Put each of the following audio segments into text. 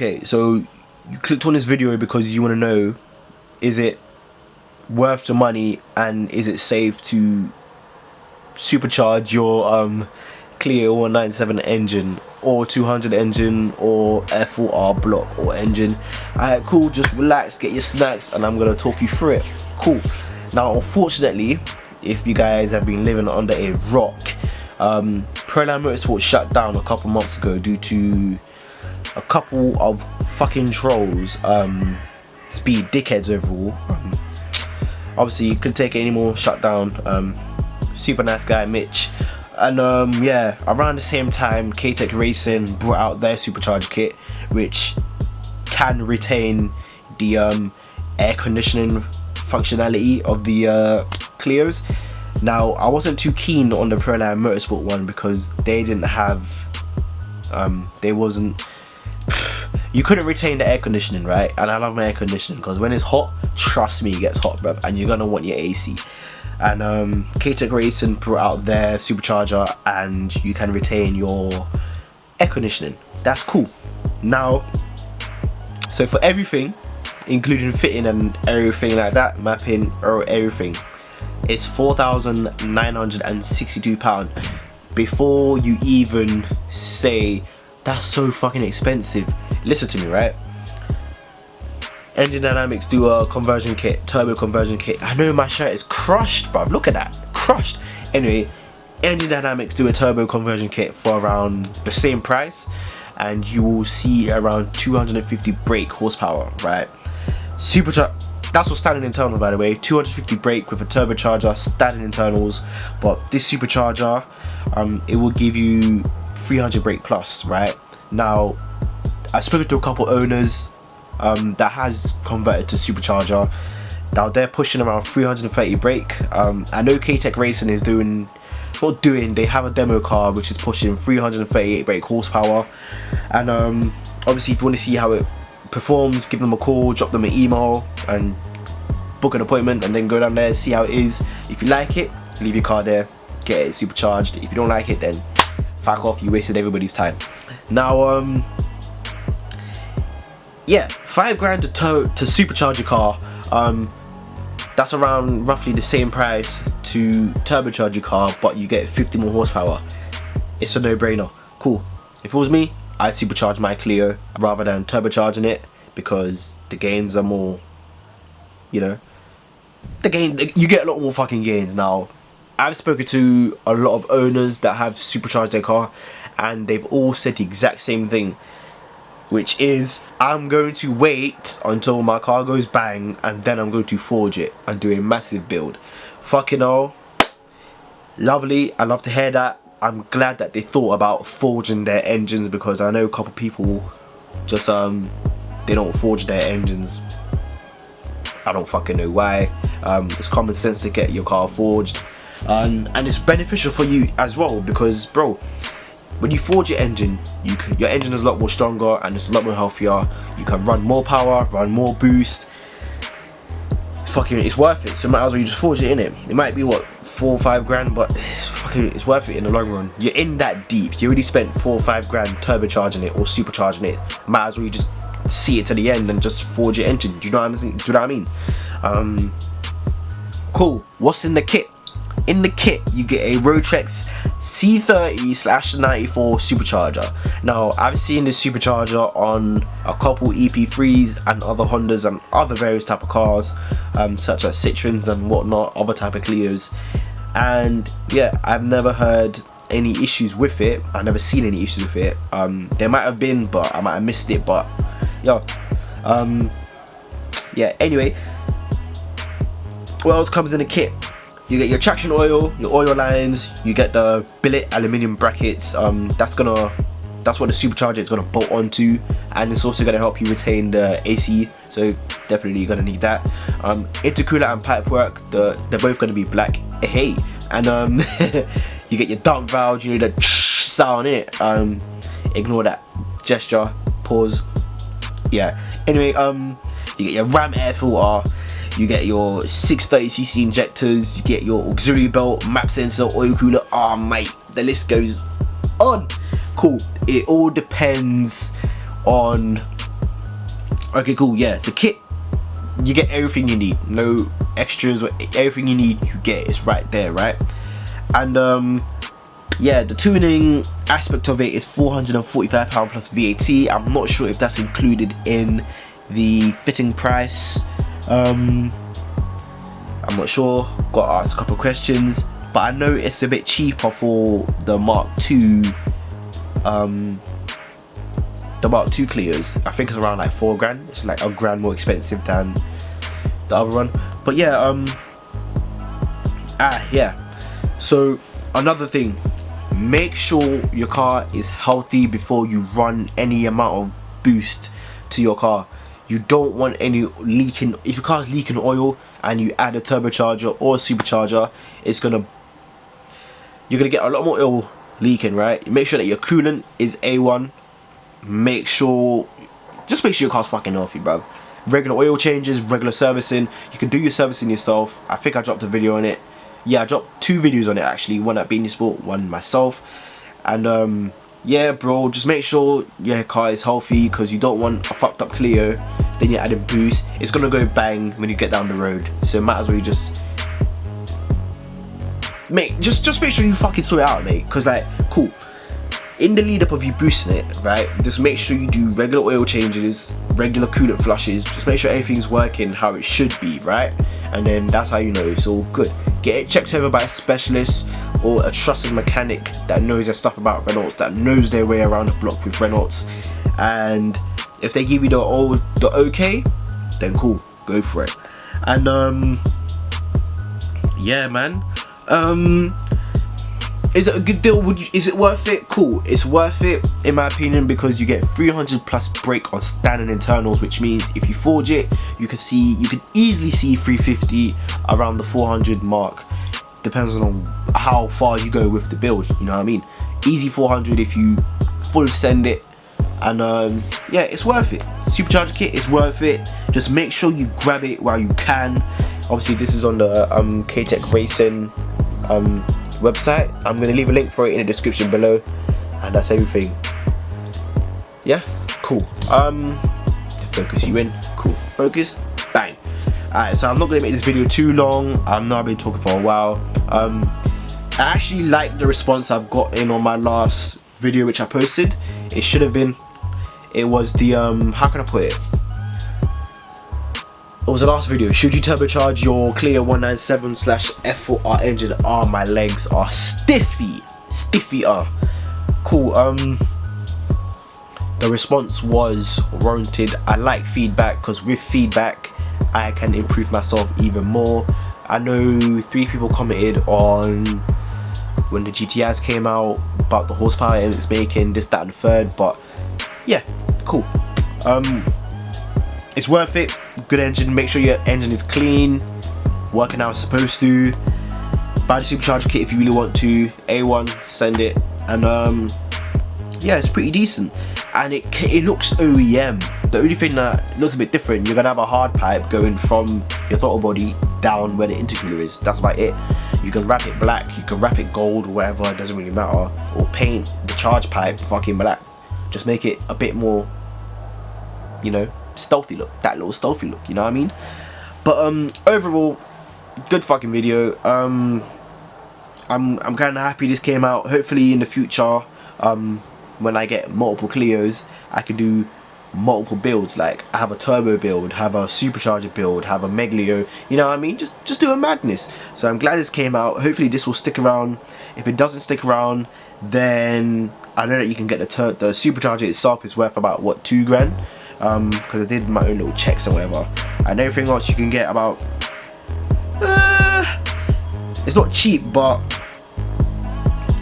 Okay, so you clicked on this video because you want to know, is it worth the money and is it safe to supercharge your Clio 197 engine or 200 engine or F4R block or engine? Alright, cool, just relax, get your snacks, and I'm gonna talk you through it. Cool. Now, unfortunately, if you guys have been living under a rock, Proline Motorsport shut down a couple months ago due to a couple of fucking trolls, speed dickheads overall. Obviously, you couldn't take it anymore, shut down. Super nice guy Mitch, and yeah, around the same time K-Tech Racing brought out their Supercharger Kit, which can retain the air conditioning functionality of the Clios. Now, I wasn't too keen on the Proline Motorsport one because they didn't have you couldn't retain the air conditioning, right? And I love my air conditioning because when it's hot, trust me, it gets hot, bruv, and you're gonna want your AC. And K-Tech Racing brought out their Supercharger and you can retain your air conditioning. That's cool. Now, so for everything, including fitting and everything like that, mapping or everything, it's £4,962 before you even say that's so fucking expensive. Listen to me, right? Engine Dynamics do a conversion kit, turbo conversion kit. I know my shirt is crushed, bruv. Look at that, crushed. Anyway, Engine Dynamics do a turbo conversion kit for around the same price, and you will see around 250 brake horsepower, right? Supercharger, that's for standard internals, by the way. 250 brake with a turbocharger, standard internals. But this supercharger, it will give you 300 brake plus, right? Now, I've spoken to a couple owners that has converted to supercharger. Now they're pushing around 330 brake. I know K-Tech Racing is they have a demo car which is pushing 338 brake horsepower, and obviously if you want to see how it performs, give them a call, drop them an email and book an appointment, and then go down there, see how it is. If you like it, leave your car there, get it supercharged. If you don't like it, then fuck off, you wasted everybody's time. Now yeah, £5,000 to supercharge your car. That's around roughly the same price to turbocharge your car, but you get 50 more horsepower. It's a no-brainer. Cool. If it was me, I'd supercharge my Clio rather than turbocharging it, because the gains are more, you know, you get a lot more fucking gains. Now, I've spoken to a lot of owners that have supercharged their car, and they've all said the exact same thing, which is, I'm going to wait until my car goes bang and then I'm going to forge it and do a massive build. Fucking hell, lovely. I love to hear that. I'm glad that they thought about forging their engines, because I know a couple people just they don't forge their engines. I don't fucking know why. It's common sense to get your car forged, and it's beneficial for you as well, because bro, when you forge your engine, your engine is a lot more stronger and it's a lot more healthier. You can run more power, run more boost. It's worth it. So might as well you just forge it in it. It might be what, £4 or £5, but it's worth it in the long run. You're in that deep. You already spent £4 or £5 turbocharging it or supercharging it. Might as well you just see it to the end and just forge your engine. Do you know what I'm saying? Do you know what I mean? Cool. What's in the kit? In the kit, you get a Rotrex C30/94 supercharger. Now, I've seen this supercharger on a couple EP3s and other Hondas and other various type of cars, such as Citroens and whatnot, other type of Clios. And yeah, I've never heard any issues with it. I've never seen any issues with it. There might have been, but I might have missed it. But yeah, yeah. Anyway, what else comes in the kit? You get your traction oil, your oil lines, you get the billet aluminium brackets. That's what the supercharger is gonna bolt onto, and it's also gonna help you retain the AC. So definitely you're gonna need that. Intercooler and pipework, they're both gonna be black. Hey, and you get your dump valve. You know the sound in it. Ignore that gesture. Pause. Yeah. Anyway, you get your RAM air filter. You get your 630cc injectors, you get your auxiliary belt, map sensor, oil cooler. Oh mate, the list goes on. Cool. It all depends on Okay, cool. Yeah, the kit, you get everything you need, no extras, or everything you need you get, it's right there, right? And yeah, the tuning aspect of it is £445 plus VAT. I'm not sure if that's included in the fitting price. I'm not sure, got to ask a couple of questions, but I know it's a bit cheaper for the Mark II Clios. I think it's around like 4 grand. It's like a grand more expensive than the other one. But yeah, yeah. So another thing, make sure your car is healthy before you run any amount of boost to your car. You don't want any leaking. If your car is leaking oil and you add a turbocharger or a supercharger, you're gonna get a lot more oil leaking, right? Make sure that your coolant is A1. Just make sure your car's fucking healthy, bruv. Regular oil changes, regular servicing. You can do your servicing yourself. I think I dropped a video on it. Yeah, I dropped 2 videos on it actually. One at Beanie Sport, one myself. And yeah, bro, just make sure your car is healthy, because you don't want a fucked up Clio, then you add a boost. It's gonna go bang when you get down the road. So it might as well you just make sure you fucking sort it out, mate. Because like, cool, in the lead up of you boosting it, right, just make sure you do regular oil changes, regular coolant flushes. Just make sure everything's working how it should be, right? And then that's how you know it's all good. Get it checked over by a specialist or a trusted mechanic that knows their stuff about Renaults, that knows their way around the block with Renaults. And if they give you the okay, then cool, go for it. And yeah, man. Is it a good deal? Is it worth it? Cool, it's worth it in my opinion, because you get 300 plus brake on standard internals, which means if you forge it, you can easily see 350 around the 400 mark, depends on how far you go with the build, you know what I mean? Easy 400 if you full send it. And yeah, it's worth it. Supercharger kit is worth it. Just make sure you grab it while you can. Obviously this is on the K-Tech Racing website. I'm gonna leave a link for it in the description below, and that's everything. Yeah, cool. Focus you in. Cool. Focus. Bang. Alright, so I'm not gonna make this video too long. I've been talking for a while. I actually like the response I've got in on my last video which I posted. It was the how can I put it? It was the last video. Should you turbocharge your Clio 197/F4R engine? Oh, my legs are stiffy. Cool. The response was warranted. I like feedback, because with feedback I can improve myself even more. I know 3 people commented on when the GTIs came out about the horsepower it's making, this, that and the third, but yeah, cool. It's worth it. Good engine. Make sure your engine is clean, working how it's supposed to. Buy the Supercharger kit if you really want to. A1, send it. And yeah, it's pretty decent. And it looks OEM. The only thing that looks a bit different, you're gonna have a hard pipe going from your throttle body down where the intercooler is. That's about it. You can wrap it black, you can wrap it gold, or whatever, it doesn't really matter. Or paint the charge pipe fucking black. Just make it a bit more, you know, stealthy look, that little stealthy look, you know what I mean? But overall, good fucking video. I'm kind of happy this came out. Hopefully in the future, when I get multiple Clios, I can do multiple builds. Like I have a turbo build, have a supercharger build, have a Meglio, you know what I mean? Just do a madness. So I'm glad this came out. Hopefully this will stick around. If it doesn't stick around, then I know that you can get the supercharger itself is worth about what, 2 grand, because I did my own little checks and whatever, and everything else you can get about it's not cheap, but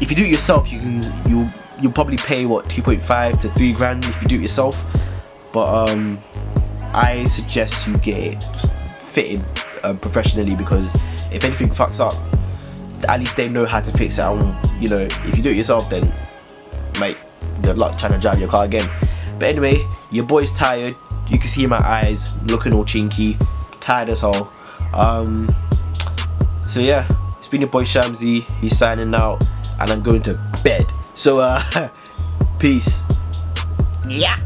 if you do it yourself you'll probably pay what, 2.5 to 3 grand if you do it yourself. But I suggest you get it fitted professionally, because if anything fucks up, at least they know how to fix it. And, you know, if you do it yourself, then mate, good luck trying to drive your car again. But anyway, your boy's tired. You can see my eyes looking all chinky, tired as hell. So yeah, it's been your boy Shamsi. He's signing out, and I'm going to bed. So peace. Yeah.